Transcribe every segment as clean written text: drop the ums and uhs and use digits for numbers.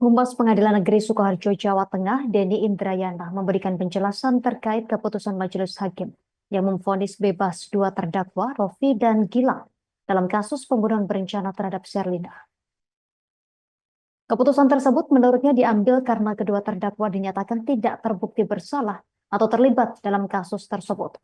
Humas Pengadilan Negeri Sukoharjo, Jawa Tengah, Denny Indrayana, memberikan penjelasan terkait keputusan Majelis Hakim yang memvonis bebas dua terdakwa, Rofi dan Gilang, dalam kasus pembunuhan berencana terhadap Sherlina. Keputusan tersebut menurutnya diambil karena kedua terdakwa dinyatakan tidak terbukti bersalah atau terlibat dalam kasus tersebut.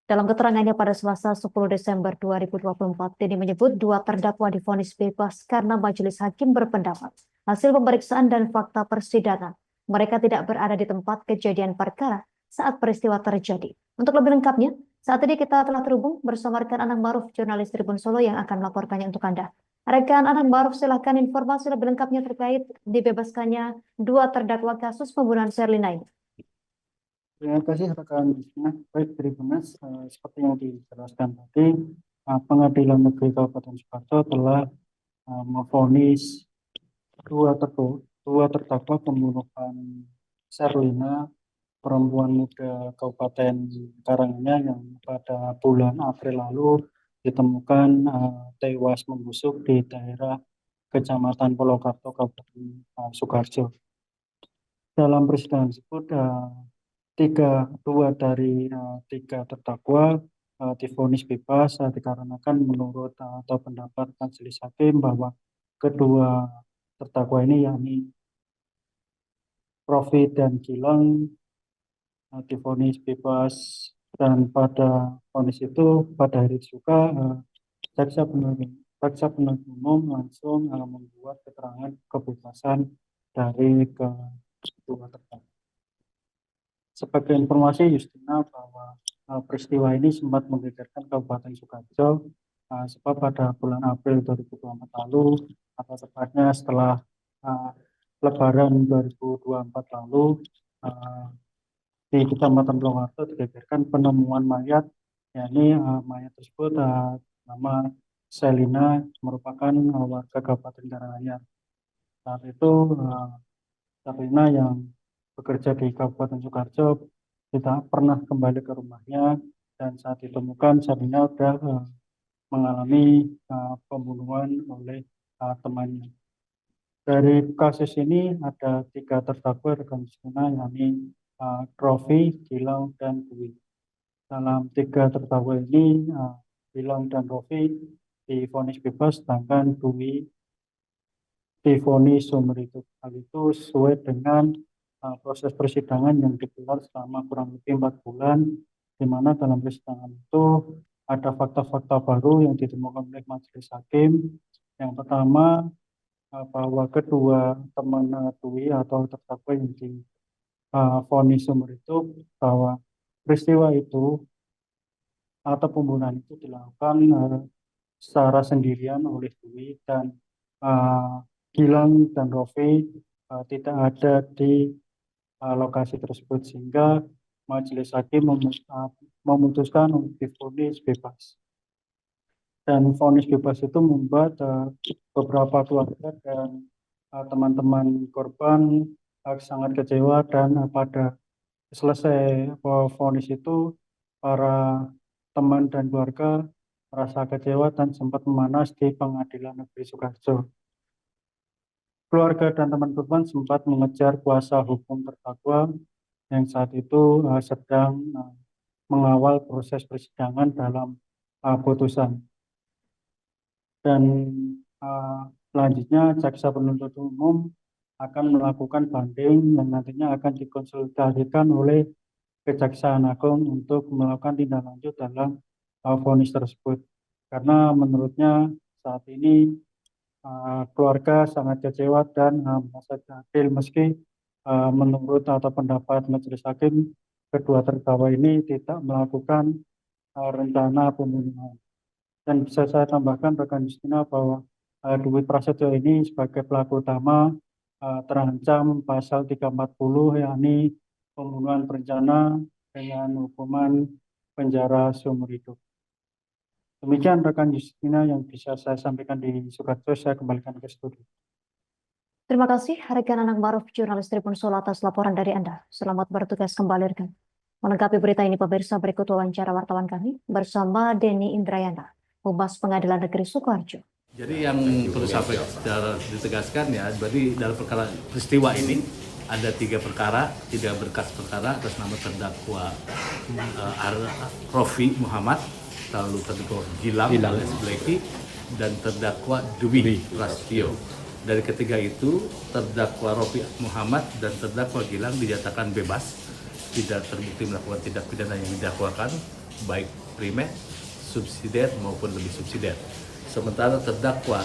Dalam keterangannya pada Selasa 10 Desember 2024, Denny menyebut dua terdakwa divonis bebas karena majelis hakim berpendapat hasil pemeriksaan dan fakta persidangan mereka tidak berada di tempat kejadian perkara saat peristiwa terjadi. Untuk lebih lengkapnya, saat ini kita telah terhubung bersama rekan Anang Maruf, jurnalis Tribun Solo yang akan melaporkannya untuk Anda. Rekan Anang Maruf, silakan informasi lebih lengkapnya terkait dibebaskannya dua terdakwa kasus pembunuhan Sherlina ini. Terima kasih rekan Justina. Baik, Tribunas, seperti yang dijelaskan tadi, Pengadilan Negeri Kabupaten Sukoharjo telah memvonis dua terdakwa pembunuhan Sherlina, perempuan muda Kabupaten Karanganyar yang pada bulan April lalu ditemukan tewas membusuk di daerah Kecamatan Polokarto, Kabupaten Sukoharjo. Dalam persidangan tersebut, dua dari tiga terdakwa divonis bebas dikarenakan menurut atau pendapat majelis hakim bahwa kedua terdakwa ini yakni Rofi dan Gilang divonis bebas, dan pada vonis itu pada hari juga jaksa penuntut umum langsung membuat keterangan kebebasan dari kedua terdakwa. Sebagai informasi Justina, bahwa peristiwa ini sempat menggegerkan Kabupaten Sukoharjo sebab pada bulan April 2024 lalu, atau tepatnya setelah Lebaran 2024 lalu, di Kecamatan Polokarto digegerkan penemuan mayat, yakni mayat tersebut nama Sherlina, merupakan warga Kabupaten Karanganyar. Saat itu Sherlina yang bekerja di Kabupaten Sukoharjo tidak pernah kembali ke rumahnya, dan saat ditemukan Sherlina sudah mengalami pembunuhan oleh temannya. Dari kasus ini ada tiga terdakwa rekan Justina, yakni Rofi, Gilang, dan Dwi. Dalam tiga terdakwa ini, Gilang dan Rofi divonis bebas, sedangkan Dwi divonis seumur hidup. Hal itu sesuai dengan proses persidangan yang digelar selama kurang lebih 4 bulan, di mana dalam persidangan itu ada fakta-fakta baru yang ditemukan oleh majelis hakim. Yang pertama, bahwa kedua teman Dwi atau terdakwa yang divonis seumur hidup, bahwa peristiwa itu atau pembunuhan itu dilakukan secara sendirian oleh Dwi, dan Gilang dan Rofi tidak ada di lokasi tersebut, sehingga majelis hakim memutuskan untuk divonis bebas. Dan vonis bebas itu membuat beberapa keluarga dan teman-teman korban sangat kecewa, dan pada selesai vonis itu para teman dan keluarga merasa kecewa dan sempat memanas di Pengadilan Negeri Sukoharjo. Keluarga dan teman korban sempat mengejar kuasa hukum terdakwa yang saat itu sedang mengawal proses persidangan dalam putusan. Dan selanjutnya jaksa penuntut umum akan melakukan banding yang nantinya akan dikonsultasikan oleh Kejaksaan Agung untuk melakukan tindak lanjut dalam vonis tersebut. Karena menurutnya saat ini keluarga sangat kecewa dan merasa tidak adil, meski menurut atau pendapat majelis hakim kedua terdakwa ini tidak melakukan rencana pembunuhan. Dan bisa saya tambahkan rekan Justina bahwa Dwi Prasetyo ini sebagai pelaku utama terancam pasal 340, yakni pembunuhan berencana dengan hukuman penjara seumur hidup. Demikian rekan Justina yang bisa saya sampaikan di Sukoharjo. Saya kembalikan ke studio. Terima kasih rekan Anang Maruf, jurnalis Tribun Solo, atas laporan dari Anda. Selamat bertugas kembali rekan. Melengkapi berita ini pemirsa, berikut wawancara wartawan kami bersama Denny Indrayana, Humas Pengadilan Negeri Sukoharjo. Jadi yang perlu sampai secara ditegaskan ya, berarti dalam perkara peristiwa ini ada 3 perkara, 3 berkas perkara atas nama terdakwa Rofi Muhammad, lalu terdakwa Gilang alias Bleki, dan terdakwa Dwi Prasetyo. Dari ketiga itu, terdakwa Rofi Muhammad dan terdakwa Gilang dinyatakan bebas, tidak terbukti melakukan tindak pidana yang didakwakan, baik primer, subsidiar maupun lebih subsidiar. Sementara terdakwa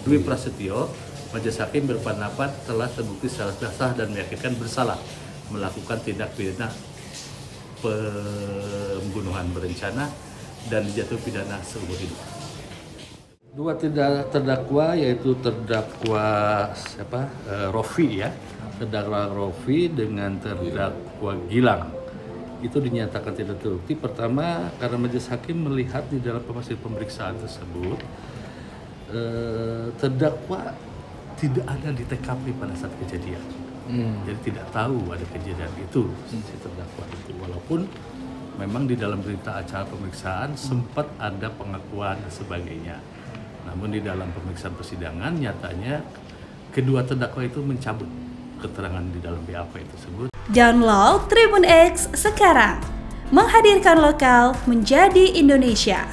Dwi Prasetyo, majelis hakim berpendapat telah terbukti secara sah dan meyakinkan bersalah melakukan tindak pidana pembunuhan berencana dan dijatuhi pidana seumur hidup. 2 terdakwa yaitu terdakwa Rofi ya, terdakwa Rofi dengan terdakwa Gilang itu dinyatakan tidak terbukti. Pertama, karena majelis hakim melihat di dalam hasil pemeriksaan tersebut terdakwa tidak ada di TKP pada saat kejadian. Jadi tidak tahu ada kejadian itu si terdakwa itu, walaupun memang di dalam berita acara pemeriksaan sempat ada pengakuan dan sebagainya. Namun di dalam pemeriksaan persidangan nyatanya kedua terdakwa itu mencabut keterangan di dalam BAP tersebut. Download Tribun X sekarang, menghadirkan lokal menjadi Indonesia.